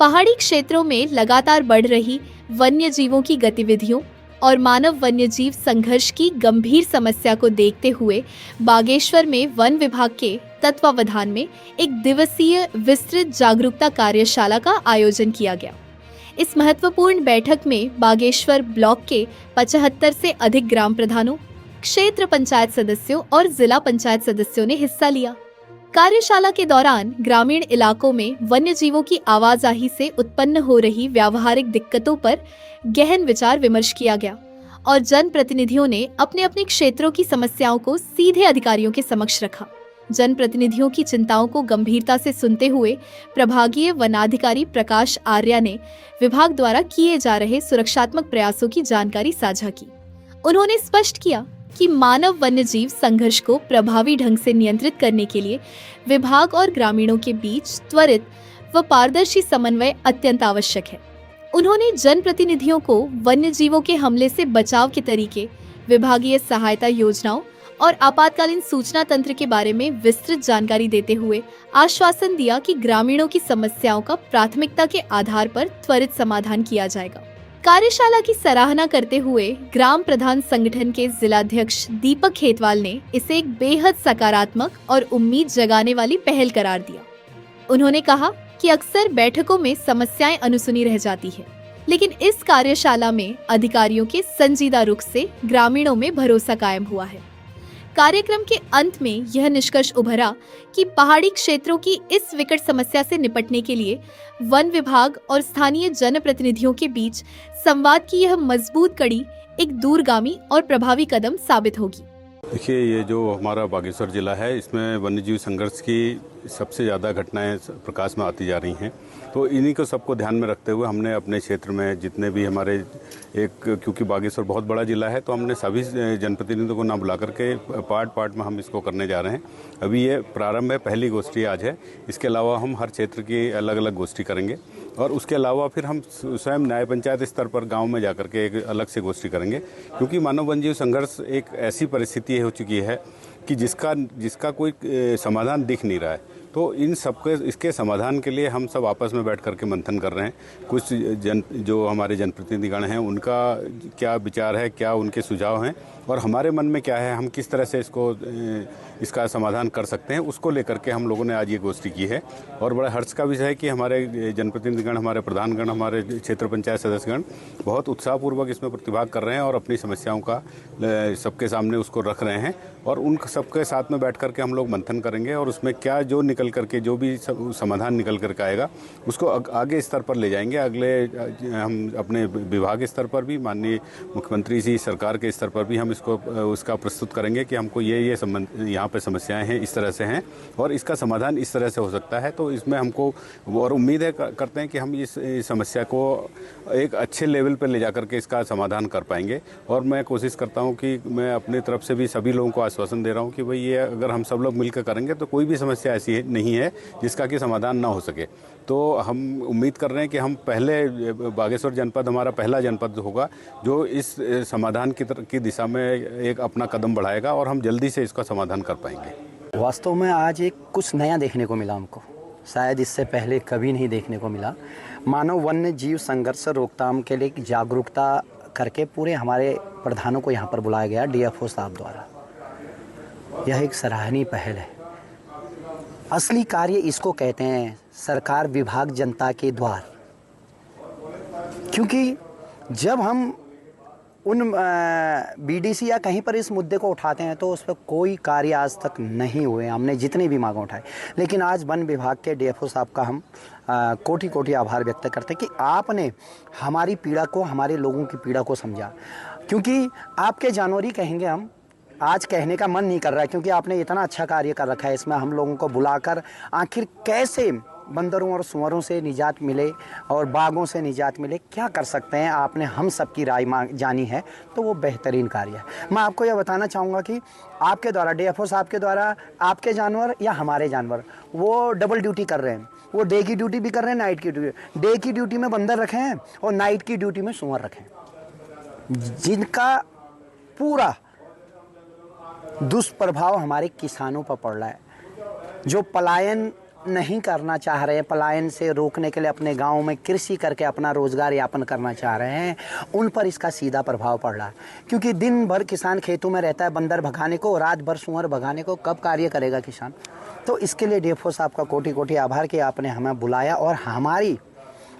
पहाड़ी क्षेत्रों में लगातार बढ़ रही वन्य जीवों की गतिविधियों और मानव वन्यजीव संघर्ष की गंभीर समस्या को देखते हुए बागेश्वर में वन विभाग के तत्वावधान में एक दिवसीय विस्तृत जागरूकता कार्यशाला का आयोजन किया गया। इस महत्वपूर्ण बैठक में बागेश्वर ब्लॉक के 75 से अधिक ग्राम प्रधानों, क्षेत्र पंचायत सदस्यों और जिला पंचायत सदस्यों ने हिस्सा लिया। कार्यशाला के दौरान ग्रामीण इलाकों में वन्य जीवों की आवाजाही से उत्पन्न हो रही व्यावहारिक दिक्कतों पर गहन विचार विमर्श किया गया और जनप्रतिनिधियों ने अपने अपने क्षेत्रों की समस्याओं को सीधे अधिकारियों के समक्ष रखा। जनप्रतिनिधियों की चिंताओं को गंभीरता से सुनते हुए प्रभागीय वनाधिकारी प्रकाश आर्या ने विभाग द्वारा किए जा रहे सुरक्षात्मक प्रयासों की जानकारी साझा की। उन्होंने स्पष्ट किया कि मानव वन्यजीव संघर्ष को प्रभावी ढंग से नियंत्रित करने के लिए विभाग और ग्रामीणों के बीच त्वरित व पारदर्शी समन्वय अत्यंत आवश्यक है। उन्होंने जनप्रतिनिधियों को वन्यजीवों के हमले से बचाव के तरीके, विभागीय सहायता योजनाओं और आपातकालीन सूचना तंत्र के बारे में विस्तृत जानकारी देते हुए आश्वासन दिया कि ग्रामीणों की समस्याओं का प्राथमिकता के आधार पर त्वरित समाधान किया जाएगा। कार्यशाला की सराहना करते हुए ग्राम प्रधान संगठन के जिलाध्यक्ष दीपक खेतवाल ने इसे एक बेहद सकारात्मक और उम्मीद जगाने वाली पहल करार दिया। उन्होंने कहा कि अक्सर बैठकों में समस्याएं अनसुनी रह जाती है, लेकिन इस कार्यशाला में अधिकारियों के संजीदा रुख से ग्रामीणों में भरोसा कायम हुआ है। कार्यक्रम के अंत में यह निष्कर्ष उभरा कि पहाड़ी क्षेत्रों की इस विकट समस्या से निपटने के लिए वन विभाग और स्थानीय जनप्रतिनिधियों के बीच संवाद की यह मजबूत कड़ी एक दूरगामी और प्रभावी कदम साबित होगी। देखिए, ये जो हमारा बागेश्वर जिला है, इसमें वन्यजीव संघर्ष की सबसे ज़्यादा घटनाएं प्रकाश में आती जा रही हैं। तो इन्हीं को सबको ध्यान में रखते हुए हमने अपने क्षेत्र में जितने भी हमारे क्योंकि बागेश्वर बहुत बड़ा जिला है, तो हमने सभी जनप्रतिनिधियों को ना बुला करके पार्ट में हम इसको करने जा रहे हैं। अभी ये प्रारंभ है, पहली गोष्ठी आज है। इसके अलावा हम हर क्षेत्र की अलग अलग गोष्ठी करेंगे और उसके अलावा फिर हम स्वयं न्याय पंचायत स्तर पर गाँव में जा करके एक अलग से गोष्ठी करेंगे, क्योंकि मानव वन्यजीव संघर्ष एक ऐसी परिस्थिति हो चुकी है कि जिसका कोई समाधान दिख नहीं रहा है। तो इन सबके इसके समाधान के लिए हम सब आपस में बैठ करके मंथन कर रहे हैं। कुछ जो हमारे जनप्रतिनिधिगण हैं, उनका क्या विचार है, क्या उनके सुझाव हैं और हमारे मन में क्या है, हम किस तरह से इसका समाधान कर सकते हैं, उसको लेकर के हम लोगों ने आज ये गोष्ठी की है। और बड़ा हर्ष का विषय है कि हमारे जनप्रतिनिधिगण, हमारे प्रधानगण, हमारे क्षेत्र पंचायत सदस्यगण बहुत उत्साहपूर्वक इसमें प्रतिभाग कर रहे हैं और अपनी समस्याओं का सबके सामने उसको रख रहे हैं और उन सबके साथ में बैठ करके हम लोग मंथन करेंगे और उसमें क्या जो निकल करके जो भी समाधान निकल करके आएगा उसको आगे स्तर पर ले जाएंगे। अगले हम अपने विभाग स्तर पर भी, माननीय मुख्यमंत्री जी सरकार के स्तर पर भी हम उसका प्रस्तुत करेंगे कि हमको ये यहाँ पे समस्याएं हैं, इस तरह से हैं और इसका समाधान इस तरह से हो सकता है। तो इसमें हमको और उम्मीद है करते हैं कि हम इस समस्या को एक अच्छे लेवल पर ले जा करके इसका समाधान कर पाएंगे। और मैं कोशिश करता हूँ कि मैं अपनी तरफ से भी सभी लोगों को आश्वासन दे रहा हूँ कि भाई ये अगर हम सब लोग मिलकर करेंगे तो कोई भी समस्या ऐसी नहीं है जिसका कि समाधान ना हो सके। तो हम उम्मीद कर रहे हैं कि हम पहले बागेश्वर जनपद हमारा पहला जनपद होगा जो इस समाधान की दिशा में एक अपना कदम बढ़ाएगा और हम जल्दी से इसका समाधान कर पाएंगे। वास्तव में आज एक कुछ नया देखने को मिला हमको, शायद इससे पहले कभी नहीं देखने को मिला। मानव वन्य जीव संघर्ष रोकथाम के लिए जागरूकता करके पूरे हमारे प्रधानों को यहाँ पर बुलाया गया डीएफओ साहब द्वारा। यह एक सराहनीय पहल है। असली कार्य इसको कहते हैं, सरकार विभाग जनता के द्वार। क्योंकि जब हम उन बीडीसी या कहीं पर इस मुद्दे को उठाते हैं तो उस पर कोई कार्य आज तक नहीं हुए, हमने जितनी भी मांगें उठाई। लेकिन आज वन विभाग के डीएफओ साहब का हम कोटि कोटि आभार व्यक्त करते हैं कि आपने हमारी पीड़ा को, हमारे लोगों की पीड़ा को समझा। क्योंकि आपके जानवर ही कहेंगे हम, आज कहने का मन नहीं कर रहा है, क्योंकि आपने इतना अच्छा कार्य कर रखा है। इसमें हम लोगों को बुलाकर आखिर कैसे बंदरों और सुअरों से निजात मिले और बाघों से निजात मिले, क्या कर सकते हैं, आपने हम सब की राय जानी है, तो वो बेहतरीन कार्य है। मैं आपको यह बताना चाहूँगा कि आपके द्वारा, डीएफओ साहब के द्वारा, आपके जानवर या हमारे जानवर वो डबल ड्यूटी कर रहे हैं। वो डे की ड्यूटी भी कर रहे हैं, नाइट की ड्यूटी। डे की ड्यूटी में बंदर रखे हैं और नाइट की ड्यूटी में सुअर रखे हैं, जिनका पूरा दुष्प्रभाव हमारे किसानों पर पड़ रहा है। जो पलायन नहीं करना चाह रहे हैं, पलायन से रोकने के लिए अपने गांव में कृषि करके अपना रोजगार यापन करना चाह रहे हैं, उन पर इसका सीधा प्रभाव पड़ रहा है। क्योंकि दिन भर किसान खेतों में रहता है बंदर भगाने को, रात भर सुअर भगाने को, कब कार्य करेगा किसान। तो इसके लिए डीएफओ साहब का कोटि कोटि आभार कि आपने हमें बुलाया और हमारी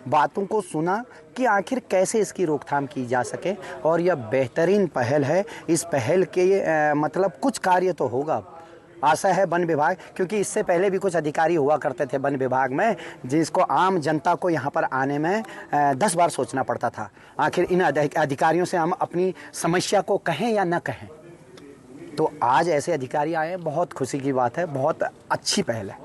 बातों को सुना कि आखिर कैसे इसकी रोकथाम की जा सके। और यह बेहतरीन पहल है। इस पहल के मतलब कुछ कार्य तो होगा, आशा है वन विभाग, क्योंकि इससे पहले भी कुछ अधिकारी हुआ करते थे वन विभाग में, जिसको आम जनता को यहाँ पर आने में 10 बार सोचना पड़ता था। आखिर इन अधिकारियों से हम अपनी समस्या को कहें या न कहें। तो आज ऐसे अधिकारी आए, बहुत खुशी की बात है, बहुत अच्छी पहल है।